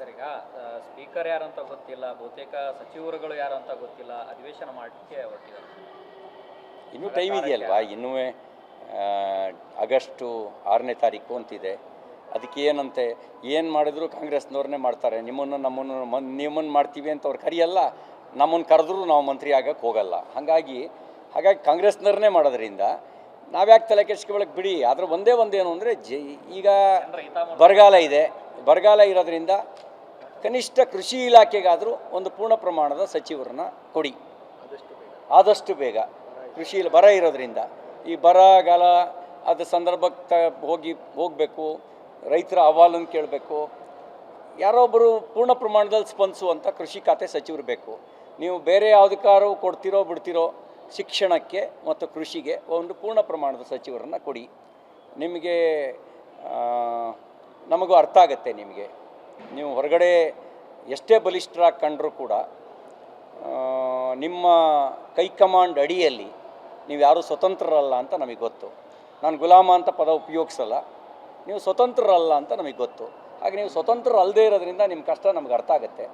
Sir, ಈಗ speaker ಯಾರು ಅಂತ ಗೊತ್ತಿಲ್ಲ, ಬಹುತೇಕ ಸಚಿವರುಗಳು ಯಾರು ಅಂತ ಗೊತ್ತಿಲ್ಲ, ಅಧಿವೇಶನ ಮಾಡಲಿಕ್ಕೆ ಹೊರಟಿದ್ದಾರೆ. ಇನ್ನೂ ಟೈಮ್ ಇದೆಯಲ್ವಾ? ಇನ್ನೂ ಆಗಸ್ಟು 6ನೇ ತಾರೀಕು ಅಂತಿದೆ. ಅದಕ್ಕೆ ಏನಂತೆ ಏನು ಮಾಡಿದ್ರು ಕಾಂಗ್ರೆಸ್ನವ್ರನ್ನೇ ಮಾಡ್ತಾರೆ. ನಿಮ್ಮನ್ನು ಮಾಡ್ತೀವಿ ಅಂತ ಅವ್ರು ಕರೆಯಲ್ಲ, ನಮ್ಮನ್ನು ಕರೆದ್ರೂ ನಾವು ಮಂತ್ರಿ ಆಗಕ್ಕೆ ಹೋಗಲ್ಲ. ಹಾಗಾಗಿ ಕಾಂಗ್ರೆಸ್ನವ್ರನ್ನೇ ಮಾಡೋದ್ರಿಂದ ನಾವ್ಯಾಕೆ ತಲೆ ಕೆಡಿಸ್ಕೊಳ್ಳೋಕೆ ಬಿಡಿ. ಆದರೆ ಒಂದೇ ಏನು ಅಂದರೆ ಈಗ ಬರಗಾಲ ಇರೋದ್ರಿಂದ ಕನಿಷ್ಠ ಕೃಷಿ ಇಲಾಖೆಗಾದರೂ ಒಂದು ಪೂರ್ಣ ಪ್ರಮಾಣದ ಸಚಿವರನ್ನ ಕೊಡಿ ಆದಷ್ಟು ಬೇಗ. ಕೃಷಿ ಬರ ಇರೋದ್ರಿಂದ ಈ ಬರಗಾಲ ಅದು ಸಂದರ್ಭಕ್ಕೆ ಹೋಗಬೇಕು, ರೈತರ ಅಹವಾಲನ್ನು ಕೇಳಬೇಕು. ಯಾರೊಬ್ಬರು ಪೂರ್ಣ ಪ್ರಮಾಣದಲ್ಲಿ ಸ್ಪಂದಿಸುವಂಥ ಕೃಷಿ ಖಾತೆ ಸಚಿವರು ಬೇಕು. ನೀವು ಬೇರೆ ಯಾವುದಕ್ಕಾರು ಕೊಡ್ತಿರೋ ಬಿಡ್ತಿರೋ, ಶಿಕ್ಷಣಕ್ಕೆ ಮತ್ತು ಕೃಷಿಗೆ ಒಂದು ಪೂರ್ಣ ಪ್ರಮಾಣದ ಸಚಿವರನ್ನು ಕೊಡಿ. ನಿಮಗೆ ನಮಗೂ ಅರ್ಥ ಆಗುತ್ತೆ. ನೀವು ಹೊರಗಡೆ ಎಷ್ಟೇ ಬಲಿಷ್ಠರಾಗಿ ಕಂಡರೂ ಕೂಡ ನಿಮ್ಮ ಕೈಕಮಾಂಡ್ ಅಡಿಯಲ್ಲಿ ನೀವು ಯಾರೂ ಸ್ವತಂತ್ರರಲ್ಲ ಅಂತ ನಮಗೆ ಗೊತ್ತು. ನಾನು ಗುಲಾಮ ಅಂತ ಪದ ಉಪಯೋಗಿಸಲ್ಲ. ನೀವು ಸ್ವತಂತ್ರರಲ್ಲ ಅಂತ ನಮಗೆ ಗೊತ್ತು. ಹಾಗೆ ನೀವು ಸ್ವತಂತ್ರ ಅಲ್ಲದೇ ಇರೋದ್ರಿಂದ ನಿಮ್ಮ ಕಷ್ಟ ನಮ್ಗೆ ಅರ್ಥ ಆಗುತ್ತೆ.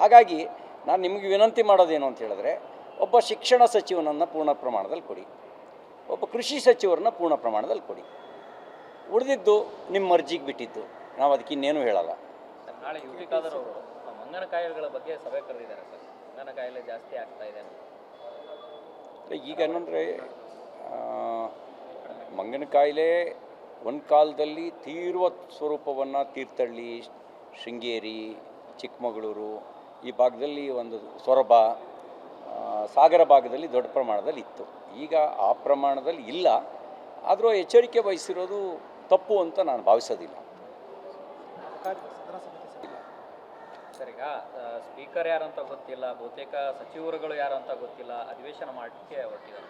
ಹಾಗಾಗಿ ನಾನು ನಿಮಗೆ ವಿನಂತಿ ಮಾಡೋದೇನು ಅಂತ ಹೇಳಿದ್ರೆ, ಒಬ್ಬ ಶಿಕ್ಷಣ ಸಚಿವನನ್ನು ಪೂರ್ಣ ಪ್ರಮಾಣದಲ್ಲಿ ಕೊಡಿ, ಒಬ್ಬ ಕೃಷಿ ಸಚಿವರನ್ನ ಪೂರ್ಣ ಪ್ರಮಾಣದಲ್ಲಿ ಕೊಡಿ. ಉಳಿದಿದ್ದು ನಿಮ್ಮ ಮರ್ಜಿಗೆ ಬಿಟ್ಟಿದ್ದು, ನಾವು ಅದಕ್ಕೆ ಇನ್ನೇನು ಹೇಳಲ್ಲ. ನಾಳೆ ಯು ಟಿ ಖಾದರ್ ಅವರು ಮಂಗನ ಕಾಯಿಲೆಗಳ ಬಗ್ಗೆ ಸಭೆ ಕರೆದಿದ್ದಾರೆ ಸರ್. ಮಂಗನ ಕಾಯಿಲೆ ಜಾಸ್ತಿ ಆಗ್ತಾ ಇದೆ. ಈಗ ಏನಂದರೆ ಮಂಗನ ಕಾಯಿಲೆ ಒಂದು ಕಾಲದಲ್ಲಿ ತೀವ್ರ ಸ್ವರೂಪವನ್ನು ತೀರ್ಥಹಳ್ಳಿ, ಶೃಂಗೇರಿ, ಚಿಕ್ಕಮಗಳೂರು ಈ ಭಾಗದಲ್ಲಿ, ಒಂದು ಸೊರಬ, ಸಾಗರ ಭಾಗದಲ್ಲಿ ದೊಡ್ಡ ಪ್ರಮಾಣದಲ್ಲಿ ಇತ್ತು. ಈಗ ಆ ಪ್ರಮಾಣದಲ್ಲಿ ಇಲ್ಲ. ಆದರೂ ಎಚ್ಚರಿಕೆ ವಹಿಸಿರೋದು ತಪ್ಪು ಅಂತ ನಾನು ಭಾವಿಸೋದಿಲ್ಲ. ಸರ್, ಈಗ ಸ್ಪೀಕರ್ ಯಾರು ಅಂತ ಗೊತ್ತಿಲ್ಲ, ಬಹುತೇಕ ಸಚಿವರುಗಳು ಯಾರು ಅಂತ ಗೊತ್ತಿಲ್ಲ, ಅಧಿವೇಶನ ಮಾಡಲಿಕ್ಕೆ ಹೊರಟಿದ್ದಾರೆ.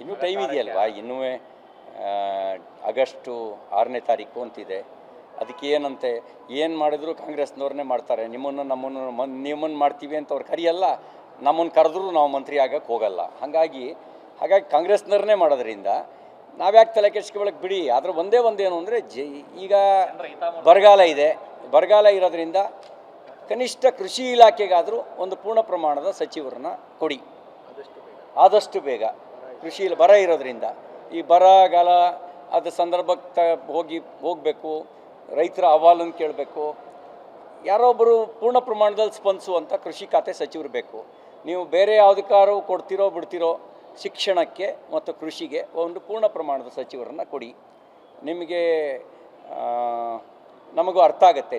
ಇನ್ನೂ ಟೈಮ್ ಇದೆಯಲ್ವಾ? ಇನ್ನೂ ಆಗಸ್ಟು 6ನೇ ತಾರೀಕು ಅಂತಿದೆ. ಅದಕ್ಕೆ ಏನಂತೆ ಏನು ಮಾಡಿದ್ರು ಕಾಂಗ್ರೆಸ್ನವ್ರನ್ನೇ ಮಾಡ್ತಾರೆ. ನಿಮ್ಮನ್ನು ಮಾಡ್ತೀವಿ ಅಂತ ಅವ್ರು ಕರೆಯಲ್ಲ, ನಮ್ಮನ್ನು ಕರೆದ್ರೂ ನಾವು ಮಂತ್ರಿ ಆಗಕ್ಕೆ ಹೋಗಲ್ಲ. ಹಾಗಾಗಿ ಕಾಂಗ್ರೆಸ್ನವ್ರನ್ನೇ ಮಾಡೋದ್ರಿಂದ ನಾವ್ಯಾಕೆ ತಲೆ ಕೆಡಿಸ್ಕೊಳ್ಳೋಕೆ ಬಿಡಿ. ಆದರೆ ಒಂದೇ ಏನು ಅಂದರೆ ಈಗ ಬರಗಾಲ ಇರೋದ್ರಿಂದ ಕನಿಷ್ಠ ಕೃಷಿ ಇಲಾಖೆಗಾದರೂ ಒಂದು ಪೂರ್ಣ ಪ್ರಮಾಣದ ಸಚಿವರನ್ನ ಕೊಡಿ ಆದಷ್ಟು ಬೇಗ. ಕೃಷಿ ಬರ ಇರೋದ್ರಿಂದ ಈ ಬರಗಾಲ ಅದು ಸಂದರ್ಭಕ್ಕೆ ಹೋಗಬೇಕು, ರೈತರ ಅಹವಾಲನ್ನು ಕೇಳಬೇಕು. ಯಾರೊಬ್ಬರು ಪೂರ್ಣ ಪ್ರಮಾಣದಲ್ಲಿ ಸ್ಪಂದಿಸುವಂಥ ಕೃಷಿ ಖಾತೆ ಸಚಿವರು ಬೇಕು. ನೀವು ಬೇರೆ ಯಾವುದಕ್ಕಾರು ಕೊಡ್ತಿರೋ ಬಿಡ್ತಿರೋ, ಶಿಕ್ಷಣಕ್ಕೆ ಮತ್ತು ಕೃಷಿಗೆ ಒಂದು ಪೂರ್ಣ ಪ್ರಮಾಣದ ಸಚಿವರನ್ನು ಕೊಡಿ. ನಮಗೂ ಅರ್ಥ ಆಗುತ್ತೆ.